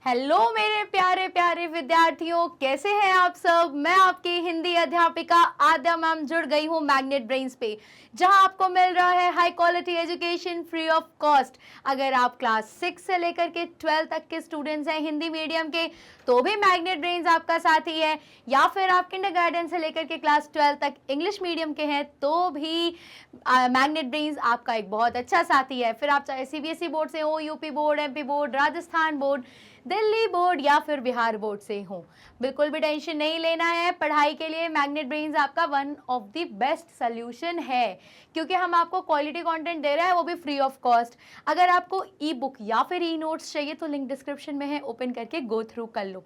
Hello मेरे प्यारे प्यारे विद्यार्थियों, कैसे हैं आप सब। मैं आपकी हिंदी अध्यापिका आद्या मैम जुड़ गई हूँ मैग्नेट ब्रेन्स पे, जहां आपको मिल रहा है high quality education free of cost. अगर आप क्लास 6 से लेकर के 12 तक के स्टूडेंट्स हैं हिंदी मीडियम के, तो भी मैग्नेट ब्रेन्स आपका साथी है। या फिर आप किंडरगार्टन से लेकर के क्लास 12 तक इंग्लिश मीडियम के हैं, तो भी मैग्नेट ब्रेन्स आपका एक बहुत अच्छा साथी है। फिर आप चाहे सीबीएसई बोर्ड से हो, UP board, MP board, Rajasthan board, Delhi board या फिर बिहार बोर्ड से हो, बिल्कुल भी टेंशन नहीं लेना है। पढ़ाई के लिए मैग्नेट ब्रेन्स आपका one of the best solution है, क्योंकि हम आपको क्वालिटी कंटेंट दे रहे हैं, वो भी फ्री ऑफ कॉस्ट। अगर आपको ई बुक या फिर ई नोट्स चाहिए तो लिंक डिस्क्रिप्शन में है, ओपन करके गो थ्रू कर लो।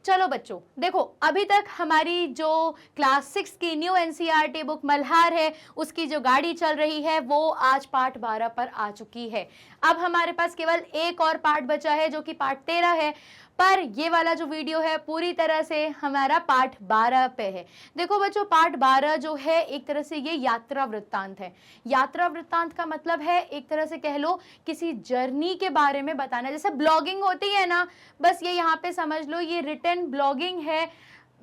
चलो बच्चों, देखो अभी तक हमारी जो क्लास 6 की न्यू एनसीईआरटी बुक मल्हार है, उसकी जो गाड़ी चल रही है वो आज पार्ट 12 पर आ चुकी है। अब हमारे पास केवल एक और पार्ट बचा है जो कि पार्ट 13 है, पर ये वाला जो वीडियो है पूरी तरह से हमारा पार्ट 12 पे है। देखो बच्चों, पार्ट 12 जो है एक तरह से ये यात्रा वृत्तांत है। यात्रा वृत्तांत का मतलब है एक तरह से कह लो किसी जर्नी के बारे में बताना, जैसे ब्लॉगिंग होती है ना, बस ये यहाँ पे समझ लो ये रिटन ब्लॉगिंग है।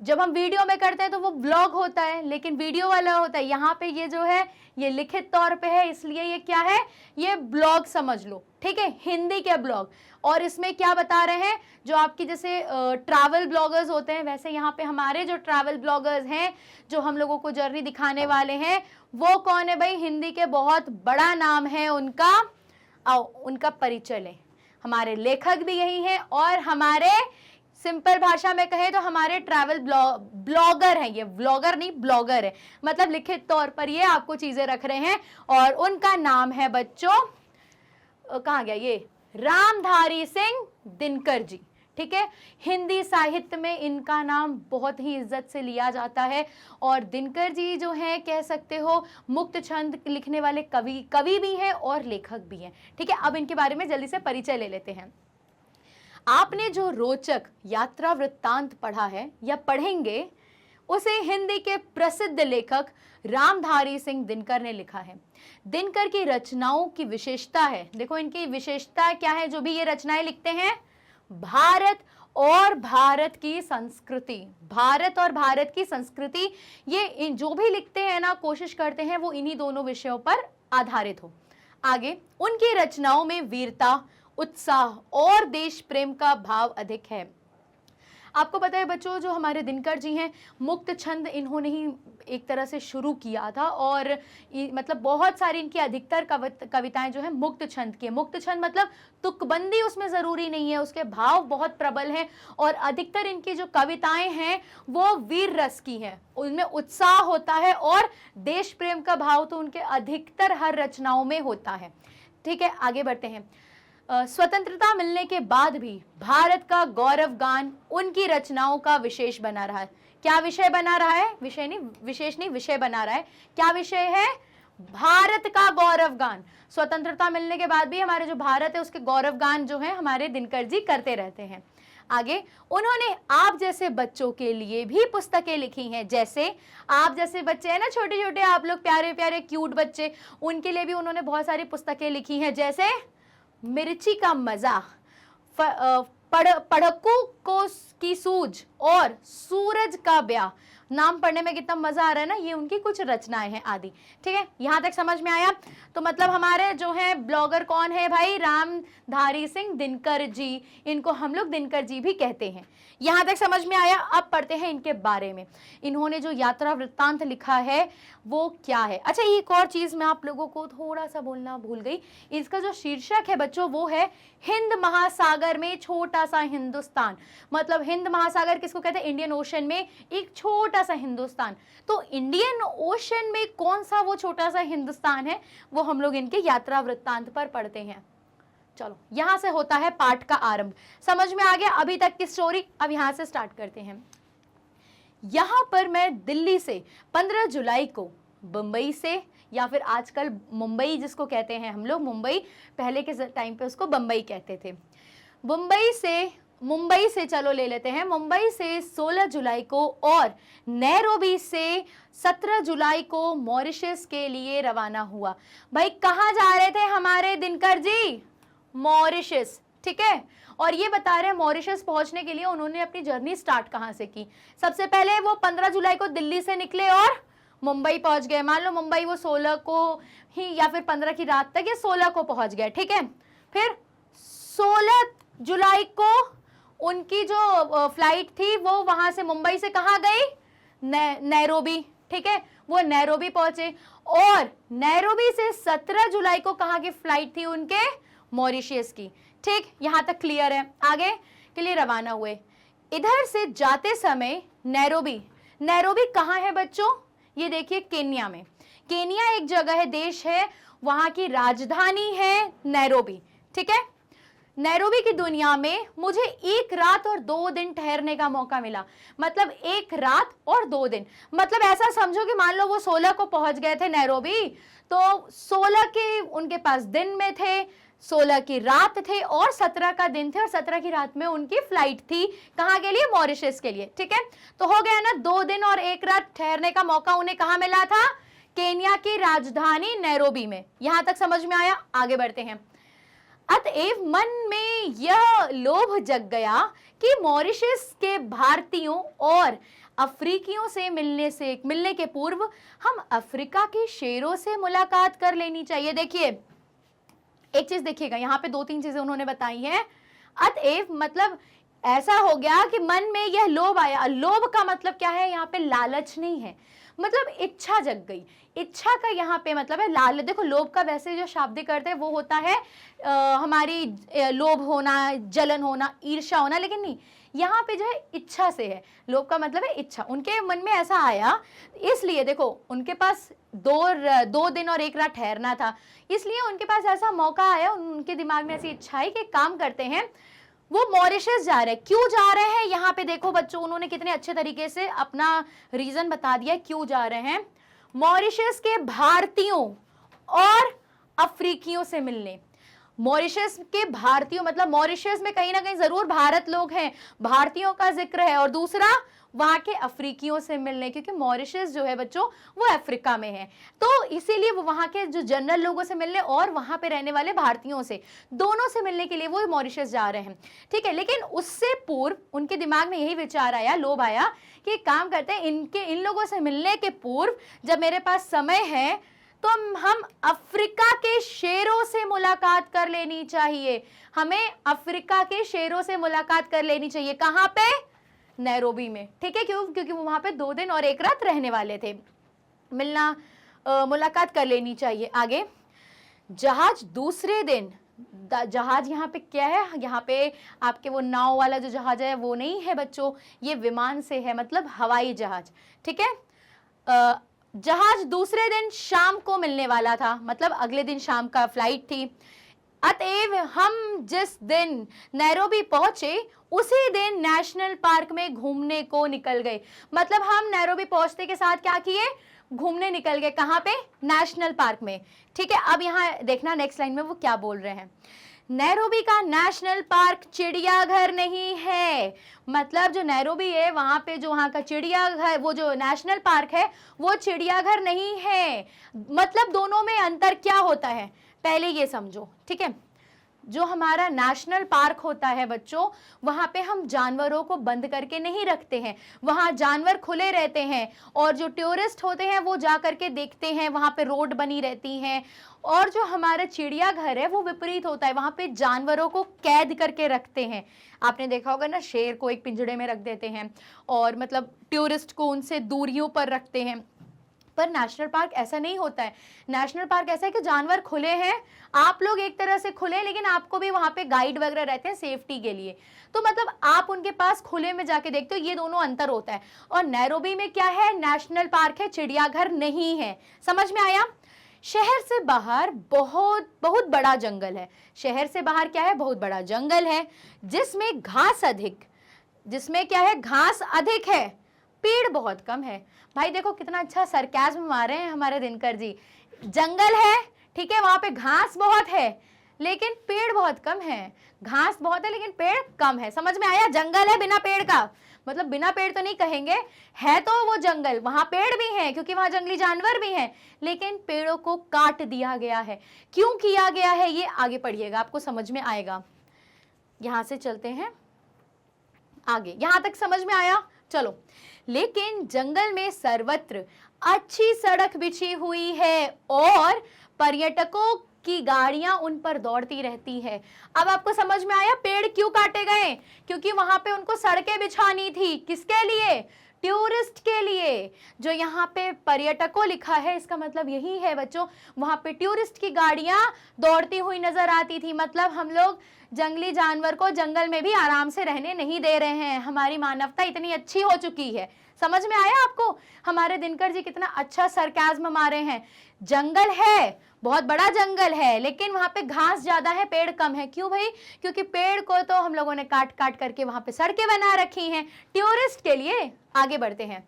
जब हम वीडियो में करते हैं तो वो ब्लॉग होता है, लेकिन वीडियो वाला होता है। यहाँ पे ये जो है ये लिखित तौर पे है, इसलिए ये क्या है, ये ब्लॉग समझ लो, ठीक है, हिंदी के ब्लॉग। और इसमें क्या बता रहे हैं, जो आपकी जैसे ट्रैवल ब्लॉगर्स होते हैं, वैसे यहाँ पे हमारे जो ट्रैवल ब्लॉगर्स हैं जो हम लोगों को जर्नी दिखाने वाले हैं, वो कौन है भाई, हिंदी के बहुत बड़ा नाम है उनका। आओ उनका परिचय लें। हमारे लेखक भी यही हैं और हमारे सिंपल भाषा में कहें तो हमारे ट्रैवल ब्लॉगर हैं। ये ब्लॉगर नहीं, ब्लॉगर है, मतलब लिखित तौर पर ये आपको चीजें रख रहे हैं। और उनका नाम है बच्चों, कहाँ गया ये, रामधारी सिंह दिनकर जी, ठीक है। हिंदी साहित्य में इनका नाम बहुत ही इज्जत से लिया जाता है। और दिनकर जी जो हैं कह सकते हो मुक्त छंद लिखने वाले कवि भी हैं और लेखक भी हैं, ठीक है। अब इनके बारे में जल्दी से परिचय ले लेते हैं। आपने जो रोचक यात्रा वृत्तांत पढ़ा है या पढ़ेंगे, उसे हिंदी के प्रसिद्ध लेखक रामधारी सिंह दिनकर ने लिखा है। दिनकर की रचनाओं की विशेषता है, देखो इनकी विशेषता क्या है, जो भी ये रचनाएं लिखते हैं, भारत और भारत की संस्कृति, भारत और भारत की संस्कृति, ये जो भी लिखते हैं ना, कोशिश करते हैं वो इन्हीं दोनों विषयों पर आधारित हो। आगे, उनकी रचनाओं में वीरता, उत्साह और देश प्रेम का भाव अधिक है। आपको पता है बच्चों, जो हमारे दिनकर जी हैं, मुक्त छंद इन्होंने ही एक तरह से शुरू किया था। और मतलब बहुत सारी इनकी अधिकतर कविताएं जो है मुक्त छंद की। मुक्त छंद मतलब तुकबंदी उसमें जरूरी नहीं है, उसके भाव बहुत प्रबल हैं। और अधिकतर इनकी जो कविताएं हैं वो वीर रस की हैं, उनमें उत्साह होता है और देश प्रेम का भाव तो उनके अधिकतर हर रचनाओं में होता है, ठीक है। आगे बढ़ते हैं। स्वतंत्रता मिलने के बाद भी भारत का गौरव गान उनकी रचनाओं का विशेष बना रहा है। क्या विषय बना रहा है, विषय नहीं, विशेष नहीं, विषय बना रहा है। क्या विषय है, भारत का गौरव गान। स्वतंत्रता मिलने के बाद भी हमारे जो भारत है उसके गौरव गान जो है हमारे दिनकर जी करते रहते हैं। आगे, उन्होंने आप जैसे बच्चों के लिए भी पुस्तकें लिखी हैं। जैसे आप जैसे बच्चे हैं ना, छोटे छोटे आप लोग, प्यारे प्यारे क्यूट बच्चे, उनके लिए भी उन्होंने बहुत सारी पुस्तकें लिखी हैं। जैसे मिर्ची का मजा, पढ़कू को की सूझ और सूरज का ब्याह। नाम पढ़ने में कितना मजा आ रहा है ना, ये उनकी कुछ रचनाएं हैं आदि, ठीक है। यहां तक समझ में आया। तो मतलब हमारे जो है ब्लॉगर कौन है भाई, रामधारी सिंह दिनकर जी, इनको हम लोग दिनकर जी भी कहते हैं। यहां तक समझ में आया। अब पढ़ते हैं इनके बारे में। इन्होंने जो यात्रा वृत्तांत लिखा है वो क्या है। अच्छा, एक और चीज मैं आप लोगों को थोड़ा सा बोलना भूल गई। इसका जो शीर्षक है बच्चों वो है हिंद महासागर में छोटा सा हिंदुस्तान। मतलब हिंद महासागर किसको कहते हैं, इंडियन ओशन में एक छोटा सा हिंदुस्तान। तो इंडियन ओशन में कौन सा वो छोटा सा हिंदुस्तान है, वो हम लोग इनके यात्रा वृत्तांत पर पढ़ते हैं। चलो, यहां से होता है पाठ का आरंभ। समझ में आ गया अभी तक की स्टोरी। अब यहां से स्टार्ट करते हैं। यहां पर मैं दिल्ली से 15 जुलाई को बंबई से, या फिर आजकल मुंबई जिसको कहते हैं हम लोग, मुंबई पहले के टाइम पे उसको बंबई कहते थे। मुंबई से चलो ले लेते हैं, मुंबई से 16 जुलाई को और नैरोबी से 17 जुलाई को मॉरिशस के लिए रवाना हुआ। भाई कहाँ जा रहे थे हमारे दिनकर जी, मॉरिशस, ठीक है। और ये बता रहे हैं मॉरिशस पहुंचने के लिए उन्होंने अपनी जर्नी स्टार्ट कहां से की। सबसे पहले वो 15 जुलाई को दिल्ली से निकले और मुंबई पहुंच गए। मान लो मुंबई वो 16 को ही या फिर 15 की रात तक या 16 को पहुंच गए, ठीक है। फिर 16 जुलाई को उनकी जो फ्लाइट थी वो वहां से मुंबई से कहां गई, नैरोबी, ठीक है। वो नैरोबी पहुंचे और नैरोबी से 17 जुलाई को कहां की फ्लाइट थी उनके, मॉरिशस की, ठीक। यहां तक क्लियर है। आगे के लिए रवाना हुए। इधर से जाते समय नैरोबी, नैरोबी कहां है बच्चों, ये देखिए केन्या में। केन्या एक जगह है, देश है, वहां की राजधानी है नैरोबी, ठीक है। नैरोबी की दुनिया में मुझे 1 रात और 2 दिन ठहरने का मौका मिला। मतलब 1 रात और 2 दिन, मतलब ऐसा समझो कि मान लो वो 16 को पहुंच गए थे नैरोबी, तो 16 के उनके पास दिन में थे, 16 की रात थे और 17 का दिन थे और 17 की रात में उनकी फ्लाइट थी कहां के लिए, मॉरिशस के लिए, ठीक है। तो हो गया ना, 2 दिन और 1 रात ठहरने का मौका उन्हें कहां मिला था, केन्या की राजधानी नैरोबी में। यहां तक समझ में आया, आगे बढ़ते हैं। अतएव मन में यह लोभ जग गया कि मॉरिशस के भारतीयों और अफ्रीकियों से मिलने के पूर्व हम अफ्रीका के शेरों से मुलाकात कर लेनी चाहिए। देखिए एक चीज देखिएगा, यहाँ पे 2-3 चीजें उन्होंने बताई हैं। अतएव मतलब ऐसा हो गया कि मन में यह लोभ आया। लोभ का मतलब क्या है, यहाँ पे लालच नहीं है, मतलब इच्छा जग गई। इच्छा का यहाँ पे मतलब है लाल। देखो लोभ का वैसे जो शाब्दिक अर्थ है वो होता है हमारी लोभ होना, जलन होना, ईर्ष्या होना, लेकिन नहीं, यहाँ पे जो है इच्छा से है। लोभ का मतलब है इच्छा। उनके मन में ऐसा आया, इसलिए देखो उनके पास 2 दिन और 1 रात ठहरना था, इसलिए उनके पास ऐसा मौका आया, उनके दिमाग में ऐसी इच्छा है कि काम करते हैं, वो मॉरिशस जा रहे हैं। क्यों जा रहे हैं, यहाँ पे देखो बच्चों उन्होंने कितने अच्छे तरीके से अपना रीजन बता दिया क्यों जा रहे हैं। मॉरिशस के भारतीयों और अफ्रीकियों से मिलने। मॉरिशस के भारतीयों मतलब मॉरिशस में कहीं ना कहीं जरूर भारत लोग हैं, भारतीयों का जिक्र है, और दूसरा वहां के अफ्रीकियों से मिलने, क्योंकि मॉरिशस जो है बच्चों वो अफ्रीका में है, तो इसीलिए वो वहां के जो जनरल लोगों से मिलने और वहां पे रहने वाले भारतीयों से, दोनों से मिलने के लिए वो मॉरिशस जा रहे हैं, ठीक है। लेकिन उससे पूर्व उनके दिमाग में यही विचार आया, लोभ आया कि काम करते हैं, इन लोगों से मिलने के पूर्व जब मेरे पास समय है तो हम अफ्रीका के शेरों से मुलाकात कर लेनी चाहिए। हमें अफ्रीका के शेरों से मुलाकात कर लेनी चाहिए। कहां पे, नैरोबी में, ठीक है। क्योंकि वो वहां पे 2 दिन और 1 रात रहने वाले थे। मुलाकात कर लेनी चाहिए। आगे, जहाज दूसरे दिन, जहाज यहाँ पे क्या है, यहाँ पे आपके वो नाव वाला जो जहाज है वो नहीं है बच्चों, ये विमान से है, मतलब हवाई जहाज, ठीक है। जहाज दूसरे दिन शाम को मिलने वाला था, मतलब अगले दिन शाम का फ्लाइट थी। अतएव हम जिस दिन नैरोबी पहुंचे उसी दिन नेशनल पार्क में घूमने को निकल गए। मतलब हम नैरोबी पहुंचते के साथ क्या किए, घूमने निकल गए। कहां पे, नेशनल पार्क में, ठीक है। अब यहां देखना नेक्स्ट लाइन में वो क्या बोल रहे हैं। नैरोबी का नेशनल पार्क चिड़ियाघर नहीं है। मतलब जो नैरोबी है वहां पे जो वहां का चिड़ियाघर, वो जो नेशनल पार्क है वो चिड़ियाघर नहीं है। मतलब दोनों में अंतर क्या होता है पहले ये समझो, ठीक है। जो हमारा नेशनल पार्क होता है बच्चों, वहां पे हम जानवरों को बंद करके नहीं रखते हैं, वहां जानवर खुले रहते हैं और जो टूरिस्ट होते हैं वो जा करके देखते हैं, वहां पे रोड बनी रहती हैं। और जो हमारा चिड़ियाघर है वो विपरीत होता है, वहां पे जानवरों को कैद करके रखते हैं। आपने देखा होगा ना, शेर को एक पिंजड़े में रख देते हैं और मतलब टूरिस्ट को उनसे दूरियों पर रखते हैं। पर नेशनल पार्क ऐसा नहीं होता है। नेशनल पार्क ऐसा है कि जानवर खुले हैं, आप लोग एक तरह से खुले हैं, लेकिन आपको भी वहां पे गाइड वगैरह रहते हैं सेफ्टी के लिए, तो मतलब आप उनके पास खुले में जाके देखते हो, ये दोनों अंतर होता है। और नैरोबी में क्या है, नेशनल पार्क है, चिड़ियाघर नहीं है। समझ में आया। शहर से बाहर बहुत बहुत बड़ा जंगल है। शहर से बाहर क्या है, बहुत बड़ा जंगल है जिसमें घास अधिक, जिसमें क्या है, घास अधिक है, पेड़ बहुत कम है। भाई देखो कितना अच्छा सरकाज़्म मार रहे हैं हमारे दिनकर जी। जंगल है, ठीक है, वहां पे घास बहुत है लेकिन पेड़ बहुत कम है। घास बहुत है लेकिन पेड़ कम है। समझ में आया। जंगल है बिना पेड़ का, मतलब बिना पेड़ तो नहीं कहेंगे, है तो वो जंगल, वहां पेड़ भी हैं क्योंकि वहां जंगली जानवर भी हैं, लेकिन पेड़ों को काट दिया गया है। क्यों किया गया है ये आगे पढ़िएगा, आपको समझ में आएगा। यहां से चलते हैं आगे, यहां तक समझ में आया? चलो, लेकिन जंगल में सर्वत्र अच्छी सड़क बिछी हुई है और पर्यटकों की गाड़ियां उन पर दौड़ती रहती है। अब आपको समझ में आया पेड़ क्यों काटे गए? क्योंकि वहां पे उनको सड़कें बिछानी थी। किसके लिए? टूरिस्ट के लिए। जो यहाँ पे पर्यटकों लिखा है इसका मतलब यही है बच्चों, वहां पे टूरिस्ट की गाड़ियां दौड़ती हुई नजर आती थी। मतलब हम लोग जंगली जानवर को जंगल में भी आराम से रहने नहीं दे रहे हैं। हमारी मानवता इतनी अच्छी हो चुकी है। समझ में आया आपको? हमारे दिनकर जी कितना अच्छा सरकाज़्म मारे हैं। जंगल है, बहुत बड़ा जंगल है, लेकिन वहां पे घास ज्यादा है, पेड़ कम है। क्यों भाई? क्योंकि पेड़ को तो हम लोगों ने काट काट करके वहां पे सड़कें बना रखी हैं टूरिस्ट के लिए। आगे बढ़ते हैं।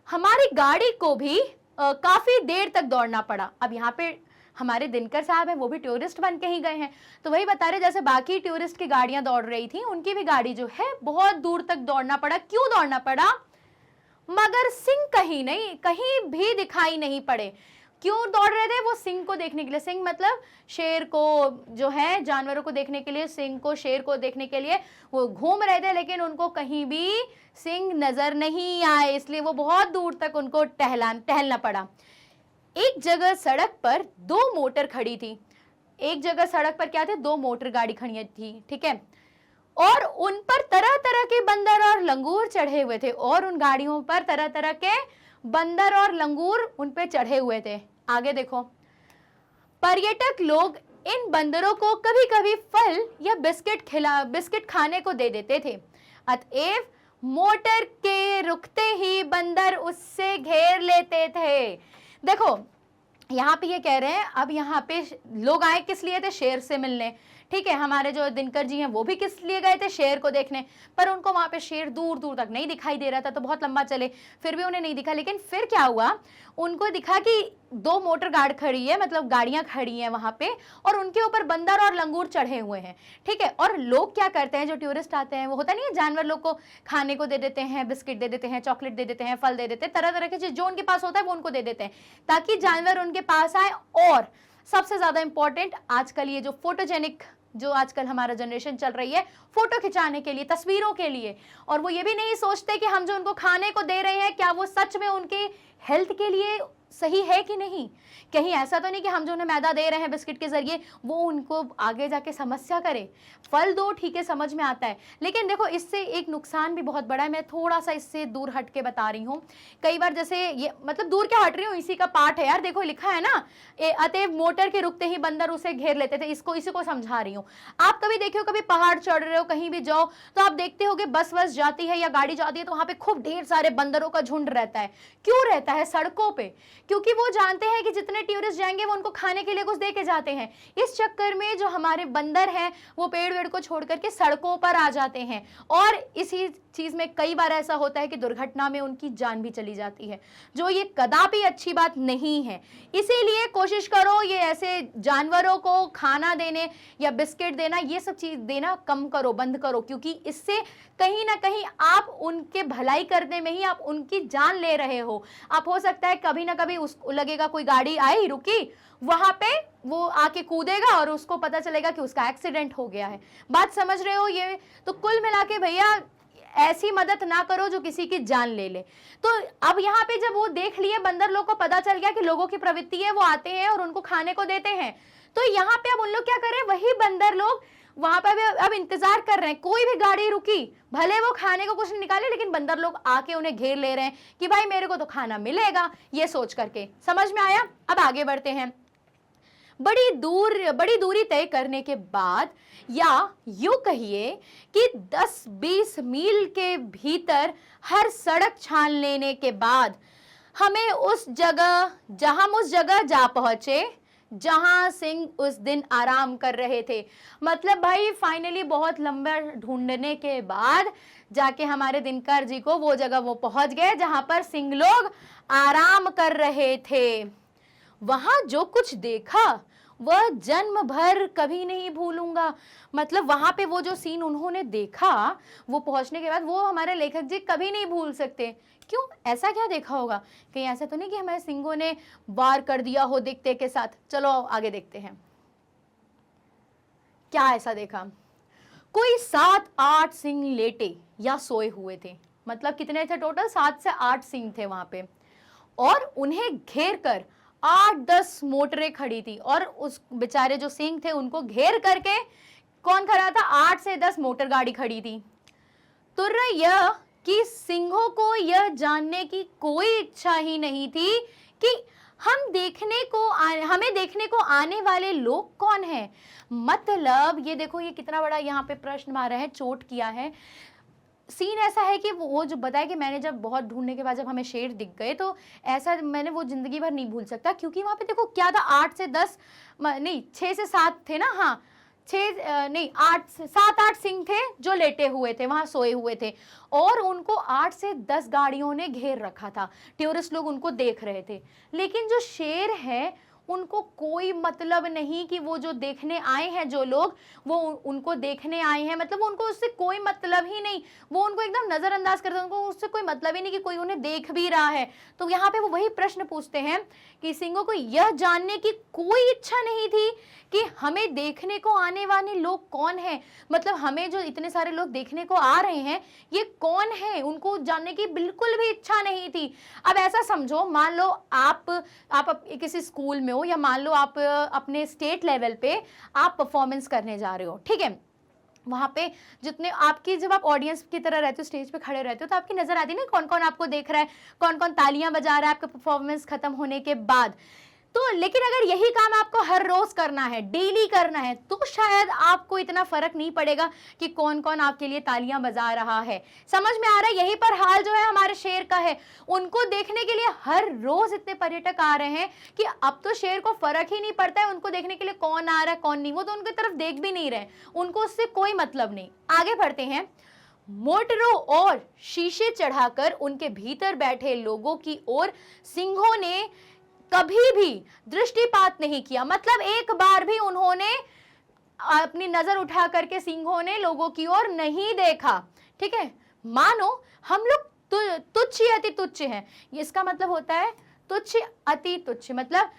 हमारी गाड़ी को भी काफी देर तक दौड़ना पड़ा। अब यहाँ पे हमारे दिनकर साहब हैं, वो भी टूरिस्ट बन के ही गए हैं, तो वही बता रहे जैसे बाकी टूरिस्ट की गाड़ियां दौड़ रही थी, उनकी भी गाड़ी जो है बहुत दूर तक दौड़ना पड़ा। क्यों दौड़ना पड़ा? मगर सिंह कहीं नहीं, कहीं भी दिखाई नहीं पड़े। क्यों दौड़ रहे थे? वो सिंह को देखने के लिए। सिंह मतलब शेर को, जो है जानवरों को देखने के लिए, सिंह को, शेर को देखने के लिए वो घूम रहे थे, लेकिन उनको कहीं भी सिंह नजर नहीं आए, इसलिए वो बहुत दूर तक उनको टहलना पड़ा। एक जगह सड़क पर दो मोटर खड़ी थी। एक जगह सड़क पर क्या थे? दो मोटर गाड़ी खड़ी थी, ठीक है, और उन पर तरह तरह के बंदर और लंगूर चढ़े हुए थे, और उन गाड़ियों पर तरह तरह के बंदर और लंगूर उन पे चढ़े हुए थे। आगे देखो, पर्यटक लोग इन बंदरों को कभी कभी फल या बिस्किट खाने को दे देते थे। अतएव मोटर के रुकते ही बंदर उससे घेर लेते थे। देखो, यहाँ पे ये कह रहे हैं, अब यहाँ पे लोग आए किस लिए थे? शेर से मिलने, ठीक है। हमारे जो दिनकर जी हैं वो भी किस लिए गए थे? शेर को देखने, पर उनको वहां पे शेर दूर दूर तक नहीं दिखाई दे रहा था, तो बहुत लंबा चले फिर भी उन्हें नहीं दिखा। लेकिन फिर क्या हुआ? उनको दिखा कि दो मोटर गाड़ी खड़ी है, मतलब गाड़ियां खड़ी हैं वहां पे, और उनके ऊपर बंदर और लंगूर चढ़े हुए हैं, ठीक है। और लोग क्या करते हैं, जो टूरिस्ट आते हैं, वो होता नहीं है, जानवर लोग को खाने को दे देते हैं, बिस्किट दे देते हैं, चॉकलेट दे देते हैं, फल दे देते हैं, तरह तरह की चीज जो उनके पास होता है वो उनको दे देते हैं, ताकि जानवर उनके पास आए। और सबसे ज्यादा इंपॉर्टेंट, आजकल ये जो फोटोजेनिक, जो आजकल हमारा जनरेशन चल रही है, फोटो खिंचाने के लिए, तस्वीरों के लिए, और वो ये भी नहीं सोचते कि हम जो उनको खाने को दे रहे हैं क्या वो सच में उनके हेल्थ के लिए सही है कि नहीं। कहीं ऐसा तो नहीं कि हम जो उन्हें मैदा दे रहे हैं बिस्किट के जरिए वो उनको आगे जाके समस्या करे। फल दो, ठीक है, समझ में आता है, लेकिन देखो इससे एक नुकसान भी बहुत बड़ा है। मैं थोड़ा सा इससे दूर हट के बता रही हूँ। कई बार जैसे ये, मतलब दूर क्या हट रही हूँ, इसी का पार्ट है यार। देखो लिखा है ना, अतएव मोटर के रुकते ही बंदर उसे घेर लेते थे, इसी को समझा रही हूँ। आप कभी देखियो, कभी पहाड़ चढ़ रहे हो, कहीं भी जाओ, तो आप देखते होगे बस जाती है या गाड़ी जाती है, तो वहां पे खूब ढेर सारे बंदरों का झुंड रहता है। क्यों रहता है? सड़कों पे, क्योंकि वो जानते हैं कि जितने टूरिस्ट जाएंगे वो उनको खाने के लिए कुछ दे के जाते हैं। इस चक्कर में जो हमारे बंदर हैं वो पेड़ वेड़ को छोड़ करके सड़कों पर आ जाते हैं, और इसी चीज में कई बार ऐसा होता है कि दुर्घटना में उनकी जान भी चली जाती है, जो ये कदापि अच्छी बात नहीं है। इसीलिए कोशिश करो ये ऐसे जानवरों को खाना देने या बिस्किट देना, ये सब चीज देना कम करो, बंद करो, क्योंकि इससे कहीं ना कहीं आप उनके भलाई करने में ही आप उनकी जान ले रहे हो। आप हो सकता है कभी ना कभी उसको लगेगा, कोई गाड़ी आई रुकी, वहां पे वो आके कूदेगा और उसको पता चलेगा कि उसका एक्सीडेंट हो गया है। बात समझ रहे हो? ये तो कुल मिला के भैया ऐसी मदद ना करो जो किसी की जान ले ले। तो अब यहाँ पे जब वो देख लिए, बंदर लोग को पता चल गया कि लोगों की प्रवृत्ति है, वो आते हैं और उनको खाने को देते हैं, तो यहाँ पे अब उन लोग क्या करें, वही बंदर लोग वहां पर भी अब इंतजार कर रहे हैं। कोई भी गाड़ी रुकी, भले वो खाने को कुछ नहीं निकाले, लेकिन बंदर लोग आके उन्हें घेर ले रहे हैं कि भाई मेरे को तो खाना मिलेगा, ये सोच करके। समझ में आया? अब आगे बढ़ते हैं। बड़ी दूरी तय करने के बाद, या यूं कहिए कि 10-20 मील के भीतर हर सड़क छान लेने के बाद हमें उस जगह जा पहुंचे जहां सिंह उस दिन आराम कर रहे थे। मतलब भाई फाइनली बहुत लंबा ढूंढने के बाद जाके हमारे दिनकर जी को वो जगह वो पहुंच गए जहां पर सिंह लोग आराम कर रहे थे। वहां जो कुछ देखा वह जन्म भर कभी नहीं भूलूंगा। मतलब वहां पे वो जो सीन उन्होंने देखा, वो पहुंचने के बाद, वो हमारे लेखक जी कभी नहीं भूल सकते। क्यों? ऐसा क्या देखा होगा? कहीं ऐसा तो नहीं कि हमारे सिंहों ने वार कर दिया हो देखते के साथ। चलो आगे देखते हैं क्या ऐसा देखा। कोई 7-8 सिंह लेटे या सोए हुए थे। मतलब कितने थे टोटल? 7 से 8 सिंह थे वहां पे, और उन्हें घेर कर 8-10 मोटरें खड़ी थी, और उस बेचारे जो सिंह थे उनको घेर करके कौन खड़ा था? 8 से 10 मोटर गाड़ी खड़ी थी। तुर्र यह कि सिंहों को यह जानने की कोई इच्छा ही नहीं थी कि हमें देखने को आने वाले लोग कौन हैं। मतलब ये देखो, ये कितना बड़ा यहाँ पे प्रश्न मारा है, चोट किया है। सीन ऐसा है कि वो जो बताया कि मैंने जब बहुत ढूंढने के बाद जब हमें शेर दिख गए, तो ऐसा मैंने वो जिंदगी भर नहीं भूल सकता, क्योंकि वहां पे देखो क्या था, 8 से 10 नहीं 6 से 7 थे ना, हाँ 6 नहीं 7-8 सिंह थे जो लेटे हुए थे, वहां सोए हुए थे, और उनको 8 से 10 गाड़ियों ने घेर रखा था। टूरिस्ट लोग उनको देख रहे थे, लेकिन जो शेर है उनको कोई मतलब नहीं कि वो जो देखने आए हैं जो लोग, वो उनको देखने आए हैं, मतलब उनको उससे कोई मतलब ही नहीं, वो उनको एकदम नजरअंदाज करते हैं, उनको उससे कोई मतलब ही नहीं कि कोई उन्हें देख भी रहा है। तो यहाँ पे वो वही प्रश्न पूछते हैं कि सिंहों को यह जानने की कोई इच्छा नहीं थी कि हमें देखने को आने वाले लोग कौन हैं। मतलब हमें जो इतने सारे लोग देखने को आ रहे हैं, ये कौन है, उनको जानने की बिल्कुल भी इच्छा नहीं थी। अब ऐसा समझो, मान लो आप किसी स्कूल में हो, या मान लो आप अपने स्टेट लेवल पे आप परफॉर्मेंस करने जा रहे हो, ठीक है। वहां पे जितने आपकी, जब आप ऑडियंस की तरह रहते हो, स्टेज पे खड़े रहते हो, तो आपकी नजर आती है ना कौन कौन आपको देख रहा है, कौन कौन तालियां बजा रहा है आपका परफॉर्मेंस खत्म होने के बाद। तो लेकिन अगर यही काम आपको हर रोज करना है, डेली करना है, तो शायद आपको इतना फर्क नहीं पड़ेगा कि कौन कौन आपके लिए तालियां बजा रहा है। समझ में आ रहा है? यही पर हाल जो है हमारे शेर का है। उनको देखने के लिए हर रोज इतने पर्यटक आ रहे हैं कि अब तो शेर को फर्क ही नहीं पड़ता है उनको देखने के लिए कौन आ रहा है कौन नहीं, वो तो उनकी तरफ देख भी नहीं रहे, उनको उससे कोई मतलब नहीं। आगे बढ़ते हैं। मोटरों और शीशे चढ़ाकर उनके भीतर बैठे लोगों की ओर सिंहों ने कभी भी दृष्टिपात नहीं किया। मतलब एक बार भी उन्होंने अपनी नजर उठा करके सिंहों ने लोगों की ओर नहीं देखा, ठीक है। मानो हम लोग तुच्छ ही अति तुच्छ हैं। इसका मतलब होता है तुच्छ अति तुच्छ, मतलब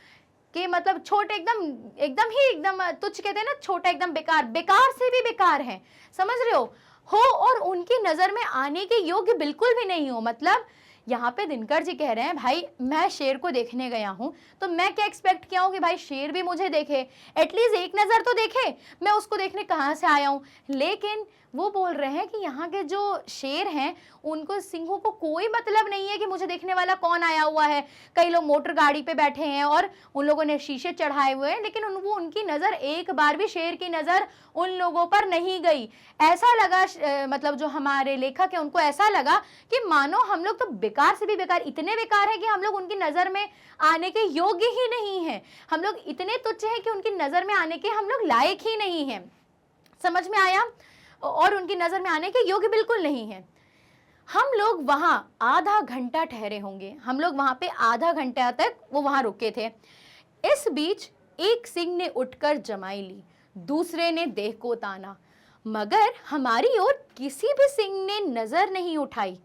कि मतलब छोटे, एकदम तुच्छ कहते हैं ना, छोटा, एकदम बेकार, बेकार से भी बेकार है, समझ रहे हो, और उनकी नजर में आने के योग्य बिल्कुल भी नहीं हो। मतलब यहाँ पे दिनकर जी कह रहे हैं, भाई मैं शेर को देखने गया हूं, तो मैं क्या एक्सपेक्ट किया हूं कि भाई शेर भी मुझे देखे, एटलीस्ट एक नजर तो देखे, मैं उसको देखने कहाँ से आया हूं। लेकिन वो बोल रहे हैं कि यहाँ के जो शेर हैं उनको, सिंहों को कोई मतलब नहीं है कि मुझे देखने वाला कौन आया हुआ है। कई लोग मोटर गाड़ी पे बैठे हैं और उन लोगों ने शीशे चढ़ाए हुए हैं, लेकिन उनकी नजर एक बार भी, शेर की नजर उन लोगों पर नहीं गई। ऐसा लगा, मतलब जो हमारे लेखक है उनको ऐसा लगा कि मानो हम लोग तो बेकार से भी बेकार, इतने बेकार है कि हम लोग उनकी नजर में आने के योग्य ही नहीं है, हम लोग इतने तुच्छ हैं कि उनकी नजर में आने के हम लोग लायक ही नहीं है। समझ में आया? और उनकी नजर में आने के योग्य बिल्कुल नहीं है। हम लोग वहां आधा घंटा ठहरे होंगे, हम लोग वहां पे आधा घंटा तक वो वहां रुके थे। इस बीच एक सिंह ने उठकर जमाई ली, दूसरे ने देह को ताना, मगर हमारी ओर किसी भी सिंह ने नजर नहीं उठाई।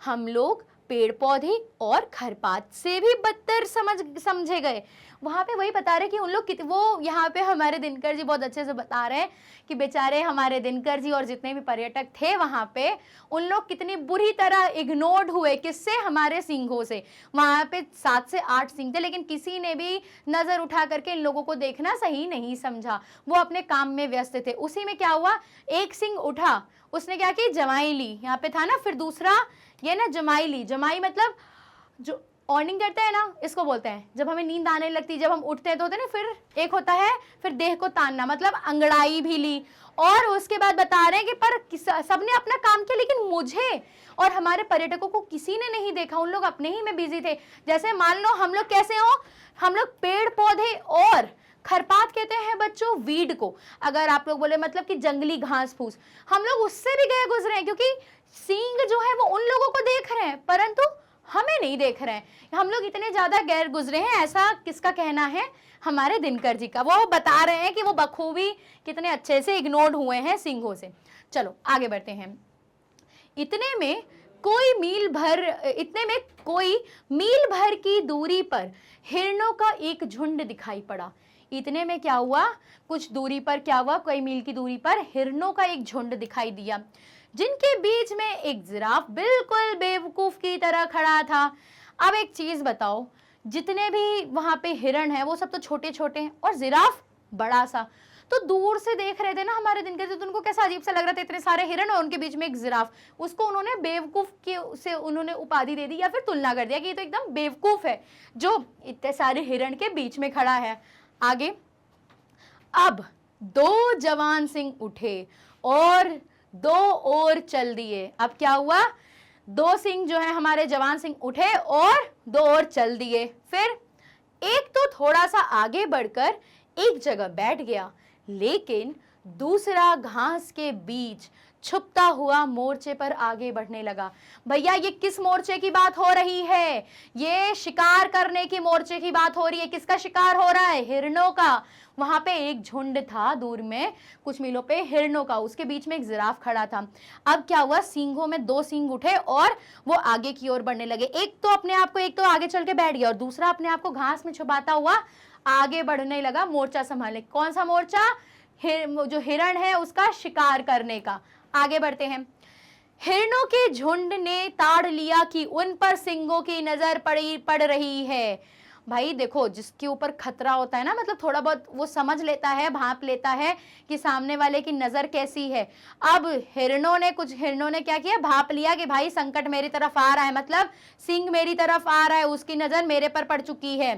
हम लोग पेड़ पौधे और खरपात से भी बदतर समझे गए। वहां पे वही बता रहे कि उन लोग वो यहाँ पे हमारे दिनकर जी बहुत अच्छे से बता रहे हैं कि बेचारे हमारे दिनकर जी और जितने भी पर्यटक थे वहां पे, उन लोग कितनी बुरी तरह इग्नोर्ड हुए, किससे? हमारे सिंहों से। वहां पे 7 से 8 सिंह थे, लेकिन किसी ने भी नजर उठा करके इन लोगों को देखना सही नहीं समझा, वो अपने काम में व्यस्त थे। उसी में क्या हुआ, एक सिंह उठा, उसने क्या की, जमाई ली। यहाँ पे था ना, फिर दूसरा ये ना जमाई ली। जमाई मतलब जो ऑर्निंग करते हैं ना, इसको बोलते हैं जब हमें नींद आने लगती, जब हम उठते हैं तो होते हैं ना, फिर एक होता है फिर देह को तानना, मतलब अंगड़ाई भी ली। और उसके बाद बता रहे हैं कि पर सबने अपना काम किया, लेकिन मुझे और हमारे पर्यटकों को किसी ने नहीं देखा, उन लोग अपने ही में बिजी थे। जैसे मान लो हम लोग कैसे हो, हम लोग पेड़ पौधे और खरपात कहते हैं बच्चों वीड को, अगर आप लोग बोले मतलब कि जंगली घास फूस, हम लोग उससे भी गए गुजरे हैं, क्योंकि सींग जो है वो उन लोगों को देख रहे हैं परंतु हमें नहीं देख रहे हैं। हम लोग इतने ज्यादा गैर गुजरे हैं, ऐसा किसका कहना है, हमारे दिनकर जी का। वो बता रहे हैं कि वो बखूबी कितने अच्छे से इग्नोर्ड हुए हैं सिंहों से। चलो आगे बढ़ते हैं। इतने में कोई मील भर की दूरी पर हिरणों का एक झुंड दिखाई पड़ा। इतने में क्या हुआ, कुछ दूरी पर क्या हुआ, कई मील की दूरी पर हिरणों का एक झुंड दिखाई दिया, जिनके बीच में एक जिराफ बिल्कुल बेवकूफ की तरह खड़ा था। अब एक चीज बताओ, जितने भी वहां पे हिरण हैं वो सब तो छोटे छोटे हैं और जिराफ बड़ा सा, तो दूर से देख रहे थे ना हमारे दिन के, तो उनको कैसा अजीब सा लग रहा था, इतने सारे हिरण और उनके बीच में एक जिराफ। उसको उन्होंने बेवकूफ के से उन्होंने उपाधि दे दी या फिर तुलना कर दिया कि ये तो एकदम बेवकूफ है जो इतने सारे हिरण के बीच में खड़ा है। आगे, अब दो जवान सिंह उठे और दो और चल दिए। अब क्या हुआ, दो सिंह जो है हमारे जवान सिंह उठे और दो और चल दिए। फिर एक तो थोड़ा सा आगे बढ़कर एक जगह बैठ गया, लेकिन दूसरा घास के बीच छुपता हुआ मोर्चे पर आगे बढ़ने लगा। भैया ये किस मोर्चे की बात हो रही है, ये शिकार करने की मोर्चे की बात हो रही है। किसका शिकार हो रहा है, हिरणों का। वहां पे एक झुंड था दूर में कुछ मीलों पे हिरणों का, उसके बीच में एक जिराफ खड़ा था। अब क्या हुआ, सींगों में दो सींग उठे और वो आगे की ओर बढ़ने लगे। एक तो अपने आप को, एक तो आगे चल के बैठ गया और दूसरा अपने आप को घास में छुपाता हुआ आगे बढ़ने लगा मोर्चा संभालने। कौन सा मोर्चा, जो हिरण है उसका शिकार करने का। आगे बढ़ते हैं। हिरणों के झुंड ने ताड़ लिया कि उन पर सिंगों की नजर पड़ रही है। भाई देखो, जिसके ऊपर खतरा होता है ना, मतलब थोड़ा बहुत वो समझ लेता है, भांप लेता है कि सामने वाले की नजर कैसी है। अब कुछ हिरणों ने क्या किया, भांप लिया कि भाई संकट मेरी तरफ आ रहा है, मतलब सिंह मेरी तरफ आ रहा है, उसकी नजर मेरे पर पड़ चुकी है।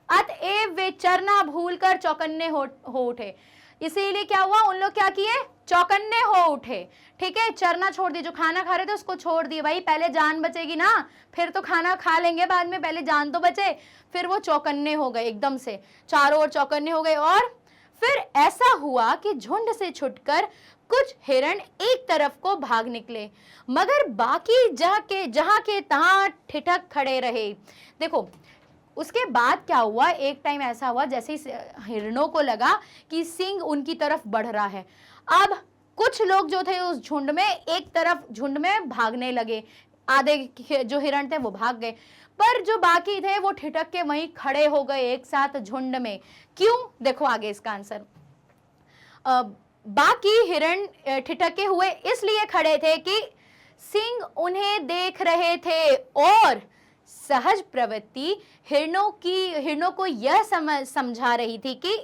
अतएव वे चरना भूलकर चौकन्ने हो उठे। इसीलिए क्या हुआ, उन लोग क्या किए, चौकन्ने हो उठे। ठीक है, चरना छोड़ दिए, जो खाना खा रहे थे उसको छोड़ दिए। भाई पहले जान बचेगी ना, फिर तो खाना खा लेंगे बाद में, पहले जान तो बचे। फिर वो चौकन्ने हो गए, एकदम से चारों ओर चौकन्ने हो गए। और फिर ऐसा हुआ कि झुंड से छुटकर कुछ हिरण एक तरफ को भाग निकले, मगर बाकी जहां के तहां ठिठक खड़े रहे। देखो उसके बाद क्या हुआ, एक टाइम ऐसा हुआ जैसे ही हिरणों को लगा कि सिंह उनकी तरफ बढ़ रहा है। अब कुछ लोग जो थे उस झुंड में एक तरफ झुंड में भागने लगे, आधे जो हिरण थे वो भाग गए, पर जो बाकी थे वो ठिठक के वहीं खड़े हो गए एक साथ झुंड में। क्यों, देखो आगे इसका आंसर। बाकी हिरण ठिठके हुए इसलिए खड़े थे कि सिंह उन्हें देख रहे थे और सहज प्रवृत्ति हिरणों को यह समझा रही थी कि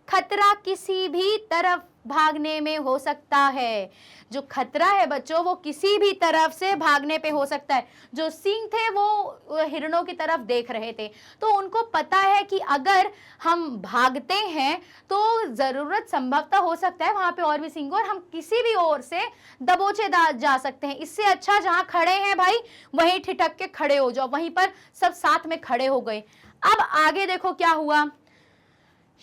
खतरा किसी भी तरफ भागने में हो सकता है। जो खतरा है बच्चों, वो किसी भी तरफ से भागने पे हो सकता है। जो सिंह थे वो हिरणों की तरफ देख रहे थे, तो उनको पता है कि अगर हम भागते हैं तो जरूरत संभवतः हो सकता है वहां पे और भी सिंह और हम किसी भी ओर से दबोचे जा सकते हैं। इससे अच्छा जहां खड़े हैं भाई वहीं ठिठक के खड़े हो जाओ। वहीं पर सब साथ में खड़े हो गए। अब आगे देखो क्या हुआ।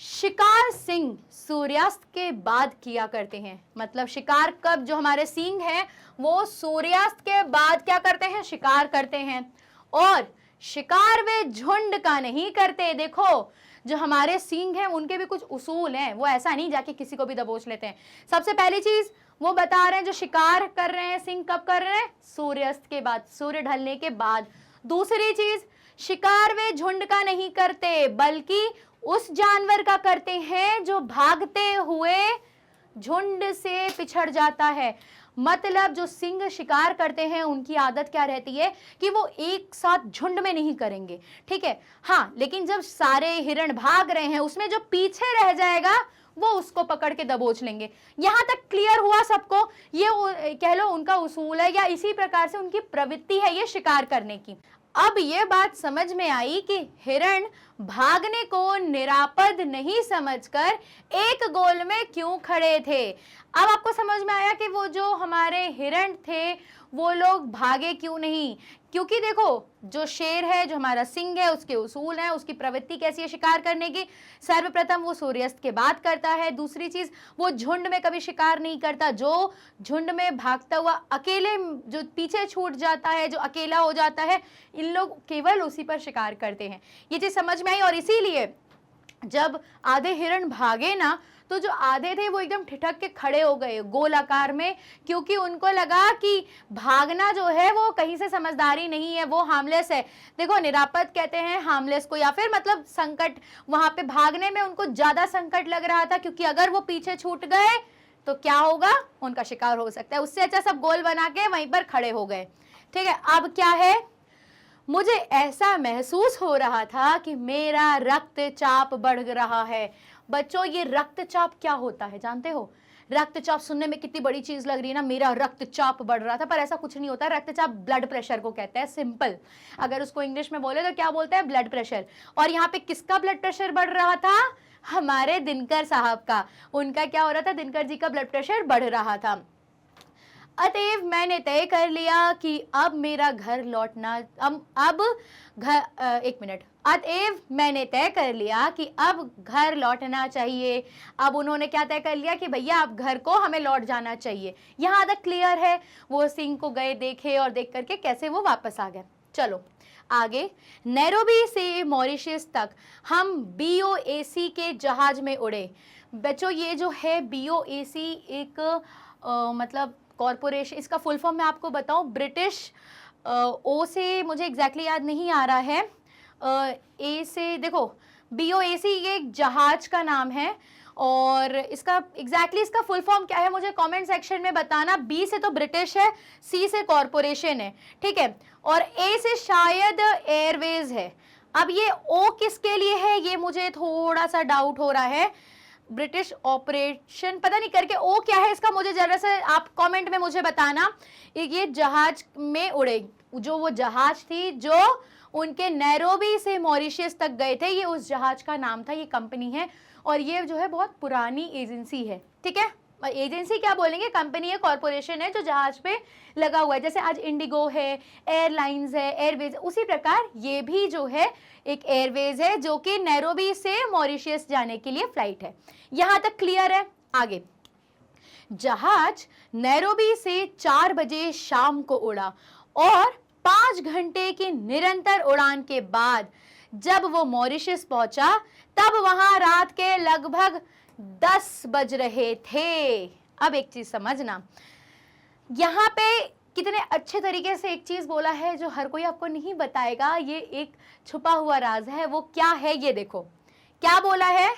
शिकार सिंह सूर्यास्त के बाद किया करते हैं, मतलब शिकार कब, जो हमारे सिंह हैं वो सूर्यास्त के बाद क्या करते हैं, शिकार करते हैं। और शिकार वे झुंड का नहीं करते। देखो जो हमारे सिंह हैं उनके भी कुछ उसूल हैं, वो ऐसा नहीं जाके किसी को भी दबोच लेते हैं। सबसे पहली चीज वो बता रहे हैं, जो शिकार कर रहे हैं सिंह कब कर रहे हैं, सूर्यास्त के बाद, सूर्य ढलने के बाद। दूसरी चीज, शिकार वे झुंड का नहीं करते बल्कि उस जानवर का करते हैं जो भागते हुए झुंड से पिछड़ जाता है। मतलब जो सिंह शिकार करते हैं उनकी आदत क्या रहती है कि वो एक साथ झुंड में नहीं करेंगे, ठीक है। हाँ, लेकिन जब सारे हिरण भाग रहे हैं उसमें जो पीछे रह जाएगा वो उसको पकड़ के दबोच लेंगे। यहां तक क्लियर हुआ सबको, ये कह लो उनका उसूल है या इसी प्रकार से उनकी प्रवृत्ति है ये शिकार करने की। अब ये बात समझ में आई कि हिरण भागने को निरापद नहीं समझकर एक गोल में क्यों खड़े थे। अब आपको समझ में आया कि वो जो हमारे हिरण थे वो लोग भागे क्यों नहीं। क्योंकि देखो जो शेर है, जो हमारा सिंह है, उसके उसूल हैं, उसकी प्रवृत्ति कैसी है शिकार करने की। सर्वप्रथम वो सूर्यास्त के बाद करता है। दूसरी चीज वो झुंड में कभी शिकार नहीं करता। जो झुंड में भागता हुआ अकेले जो पीछे छूट जाता है, जो अकेला हो जाता है, इन लोग केवल उसी पर शिकार करते हैं। ये चीज समझ में आई। और इसीलिए जब आधे हिरण भागे ना तो जो आधे थे वो एकदम ठिठक के खड़े हो गए गोल आकार में, क्योंकि उनको लगा कि भागना जो है वो कहीं से समझदारी नहीं है, वो हार्मलेस है। देखो निरापद कहते हैं हार्मलेस को, या फिर मतलब संकट, वहां पे भागने में उनको ज्यादा संकट लग रहा था, क्योंकि अगर वो पीछे छूट गए तो क्या होगा, उनका शिकार हो सकता है। उससे अच्छा सब गोल बना के वहीं पर खड़े हो गए। ठीक है, अब क्या है, मुझे ऐसा महसूस हो रहा था कि मेरा रक्तचाप बढ़ रहा है। बच्चों ये रक्तचाप क्या होता है जानते हो? रक्तचाप सुनने में कितनी बड़ी चीज लग रही है ना, मेरा रक्तचाप बढ़ रहा था, पर ऐसा कुछ नहीं होता। रक्तचाप ब्लड प्रेशर को कहते हैं, सिंपल। अगर उसको इंग्लिश में बोले तो क्या बोलते हैं, ब्लड प्रेशर। और यहाँ पे किसका ब्लड प्रेशर बढ़ रहा था? हमारे दिनकर साहब का। उनका क्या हो रहा था, दिनकर जी का ब्लड प्रेशर बढ़ रहा था। अतएव मैंने तय कर लिया कि अब मेरा घर लौटना, अतएव मैंने तय कर लिया कि अब घर लौटना चाहिए। अब उन्होंने क्या तय कर लिया कि भैया अब घर को हमें लौट जाना चाहिए। यहाँ तक क्लियर है? वो सिंह को गए, देखे और देख करके कैसे वो वापस आ गए। चलो आगे, नैरोबी से मॉरिशस तक हम BOAC के जहाज में उड़े। बच्चों ये जो है BOAC एक मतलब कॉरपोरेशन, इसका फुल फॉर्म मैं आपको बताऊं, ब्रिटिश ओ से मुझे एग्जैक्टली याद नहीं आ रहा है, ए से देखो, BOAC ये एक जहाज का नाम है, और इसका एग्जैक्टली इसका फुल फॉर्म क्या है मुझे कमेंट सेक्शन में बताना। B से तो ब्रिटिश है, C से कॉरपोरेशन है, ठीक है, और A से शायद एयरवेज है। अब ये O किसके लिए है ये मुझे थोड़ा सा डाउट हो रहा है। ब्रिटिश ऑपरेशन पता नहीं करके O क्या है इसका, मुझे जरा से आप कमेंट में मुझे बताना। ये जहाज में उड़े, जो वो जहाज थी जो उनके नैरोबी से मॉरिशस तक गए थे, ये उस जहाज का नाम था, ये कंपनी है, और ये जो है बहुत पुरानी एजेंसी है। ठीक है, एजेंसी क्या बोलेंगे, कंपनी है, कॉरपोरेशन है जो जहाज पे लगा हुआ है। जैसे आज इंडिगो है, एयरलाइंस है, एयरवेज, उसी प्रकार ये भी जो है एक एयरवेज है जो कि नैरोबी से मॉरिशस जाने के लिए फ्लाइट है। यहां तक क्लियर है? आगे, जहाज नैरोबी से 4 बजे शाम को उड़ा और 5 घंटे की निरंतर उड़ान के बाद जब वो मॉरिशस पहुंचा तब वहां रात के लगभग 10 बज रहे थे। अब एक चीज समझना, यहाँ पे कितने अच्छे तरीके से एक चीज बोला है जो हर कोई आपको नहीं बताएगा, ये एक छुपा हुआ राज है। वो क्या है ये देखो, क्या बोला है,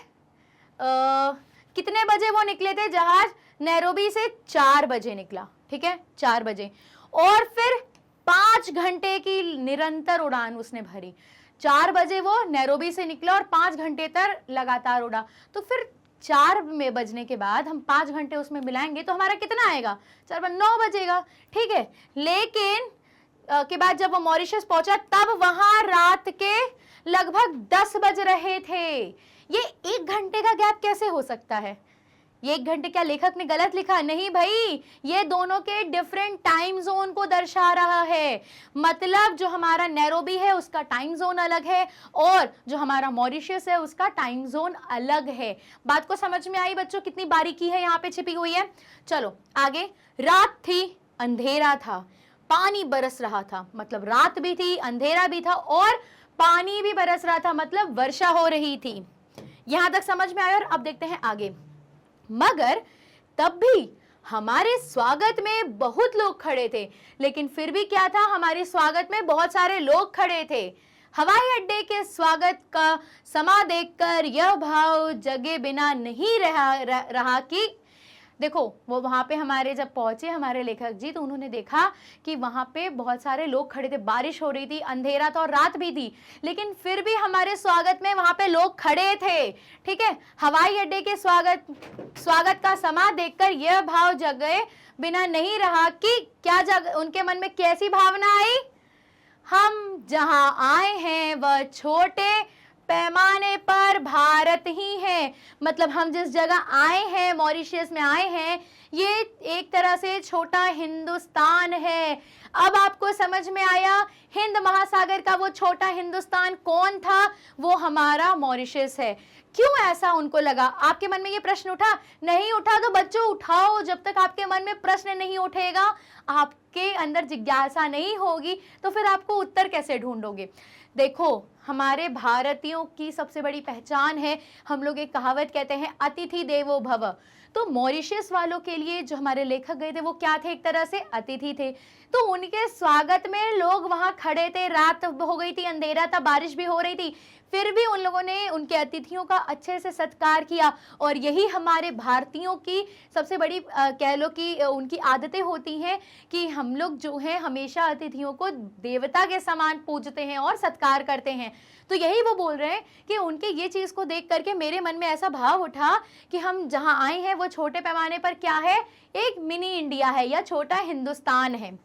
कितने बजे वो निकले थे जहाज, नैरोबी से 4 बजे निकला, ठीक है, 4 बजे, और फिर 5 घंटे की निरंतर उड़ान उसने भरी। 4 बजे वो नैरोबी से निकला और 5 घंटे तक लगातार उड़ा। तो फिर 4 में बजने के बाद हम 5 घंटे उसमें मिलाएंगे तो हमारा कितना आएगा, 4 बार 9 बजेगा, ठीक है। लेकिन के बाद जब वो मॉरिशस पहुंचा तब वहां रात के लगभग 10 बज रहे थे। ये 1 घंटे का गैप कैसे हो सकता है? ये 1 घंटे क्या लेखक ने गलत लिखा? नहीं भाई, ये दोनों के डिफरेंट टाइम जोन को दर्शा रहा है। मतलब जो हमारा नैरोबी है उसका टाइम जोन अलग है और जो हमारा मॉरिशस है उसका टाइम जोन अलग है। बात को समझ में आई बच्चों? कितनी बारीकी है यहाँ पे छिपी हुई है। चलो आगे, रात थी, अंधेरा था, पानी बरस रहा था, मतलब रात भी थी, अंधेरा भी था और पानी भी बरस रहा था, मतलब वर्षा हो रही थी। यहां तक समझ में आया? और अब देखते हैं आगे। मगर तब भी हमारे स्वागत में बहुत लोग खड़े थे। लेकिन फिर भी क्या था, हमारे स्वागत में बहुत सारे लोग खड़े थे। हवाई अड्डे के स्वागत का समा देखकर यह भाव जगे बिना नहीं रहा कि देखो, वो वहां पे हमारे जब पहुंचे हमारे लेखक जी, तो उन्होंने देखा कि वहां पे बहुत सारे लोग खड़े थे, बारिश हो रही थी, अंधेरा था और रात भी थी, लेकिन फिर भी हमारे स्वागत में वहां पे लोग खड़े थे। ठीक है, हवाई अड्डे के स्वागत का समा देखकर यह भाव जगे बिना नहीं रहा कि क्या उनके मन में कैसी भावना आई, हम जहां आए हैं वह छोटे पैमाने पर भारत ही है। मतलब हम जिस जगह आए हैं, मॉरिशस में आए हैं, ये एक तरह से छोटा हिंदुस्तान है। अब आपको समझ में आया, हिंद महासागर का वो छोटा हिंदुस्तान कौन था? वो हमारा मॉरिशस है। क्यों ऐसा उनको लगा? आपके मन में ये प्रश्न उठा? नहीं उठा तो बच्चों उठाओ। जब तक आपके मन में प्रश्न नहीं उठेगा, आपके अंदर जिज्ञासा नहीं होगी, तो फिर आपको उत्तर कैसे ढूंढोगे? देखो, हमारे भारतीयों की सबसे बड़ी पहचान है, हम लोग एक कहावत कहते हैं, अतिथि देवो भव। तो मॉरिशस वालों के लिए जो हमारे लेखक गए थे वो क्या थे, एक तरह से अतिथि थे। तो उनके स्वागत में लोग वहां खड़े थे, रात हो गई थी, अंधेरा था, बारिश भी हो रही थी, फिर भी उन लोगों ने उनके अतिथियों का अच्छे से सत्कार किया। और यही हमारे भारतीयों की सबसे बड़ी कह लो कि उनकी आदतें होती हैं कि हम लोग जो है हमेशा अतिथियों को देवता के समान पूजते हैं और सत्कार करते हैं। तो यही वो बोल रहे हैं कि उनके ये चीज़ को देख करके मेरे मन में ऐसा भाव उठा कि हम जहाँ आए हैं वो छोटे पैमाने पर क्या है, एक मिनी इंडिया है या छोटा हिंदुस्तान है।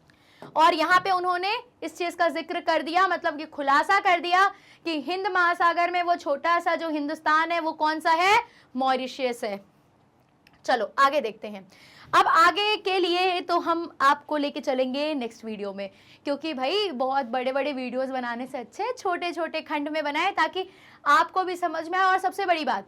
और यहाँ पे उन्होंने इस चीज का जिक्र कर दिया, मतलब कि खुलासा कर दिया कि हिंद महासागर में वो छोटा सा जो हिंदुस्तान है वो कौन सा है, मॉरिशस है। चलो आगे देखते हैं। अब आगे के लिए तो हम आपको लेके चलेंगे नेक्स्ट वीडियो में, क्योंकि भाई बहुत बड़े बड़े वीडियोस बनाने से अच्छे छोटे छोटे खंड में बनाए ताकि आपको भी समझ में आए। और सबसे बड़ी बात,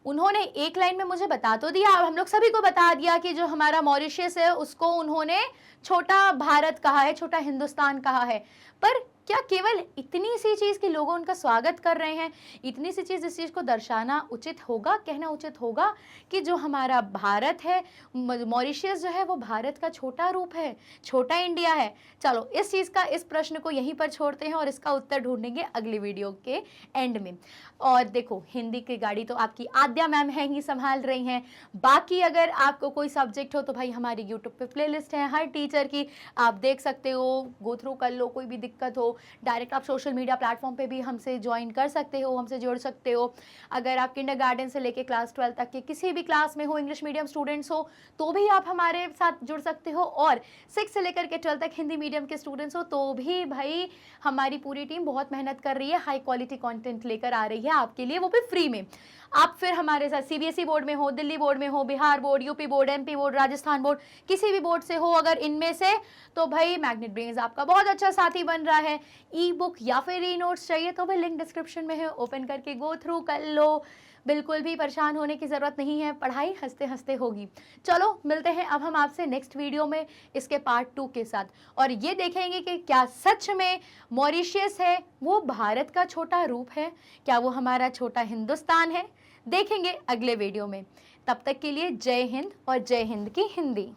उन्होंने एक लाइन में मुझे बता तो दिया, अब हम लोग सभी को बता दिया कि जो हमारा मॉरिशस है उसको उन्होंने छोटा भारत कहा है, छोटा हिंदुस्तान कहा है। पर क्या केवल इतनी सी चीज़ कि लोग उनका स्वागत कर रहे हैं, इतनी सी चीज़, इस चीज़ को दर्शाना उचित होगा, कहना उचित होगा कि जो हमारा भारत है, मॉरिशस जो है वो भारत का छोटा रूप है, छोटा इंडिया है। चलो इस चीज़ का, इस प्रश्न को यहीं पर छोड़ते हैं और इसका उत्तर ढूंढेंगे अगली वीडियो के एंड में। और देखो, हिंदी की गाड़ी तो आपकी आद्या मैम है ही संभाल रही हैं। बाकी अगर आपको कोई सब्जेक्ट हो तो भाई हमारी यूट्यूब पे प्लेलिस्ट है हर टीचर की, आप देख सकते हो, गो थ्रू कर लो। कोई भी दिक्कत हो डायरेक्ट आप सोशल मीडिया प्लेटफॉर्म पे भी हमसे ज्वाइन कर सकते हो, हमसे जुड़ सकते हो। अगर आप किंडरगार्टन से लेके क्लास 12 तक के किसी भी क्लास में हो, इंग्लिश मीडियम स्टूडेंट्स हो तो भी आप हमारे साथ जुड़ सकते हो, और 6 से लेकर के 12 तक हिंदी मीडियम के स्टूडेंट्स हो तो भी भाई हमारी पूरी टीम बहुत मेहनत कर रही है, हाई क्वालिटी कंटेंट लेकर आ रही है आपके लिए, वो भी फ्री में। आप फिर हमारे साथ सीबीएसई बोर्ड में हो, दिल्ली बोर्ड में हो, Bihar board, UP board, MP board, Rajasthan board, किसी भी बोर्ड से हो अगर इनमें से, तो भाई मैग्नेट ब्रेन्स आपका बहुत अच्छा साथी बन रहा है। ई बुक या फिर ई नोट्स चाहिए तो भाई लिंक डिस्क्रिप्शन में है, ओपन करके गो थ्रू कर लो। बिल्कुल भी परेशान होने की ज़रूरत नहीं है, पढ़ाई हंसते हंसते होगी। चलो मिलते हैं अब हम आपसे नेक्स्ट वीडियो में इसके पार्ट 2 के साथ, और ये देखेंगे कि क्या सच में मॉरिशस है वो भारत का छोटा रूप है, क्या वो हमारा छोटा हिंदुस्तान है। देखेंगे अगले वीडियो में। तब तक के लिए जय हिंद और जय हिंद की हिंदी।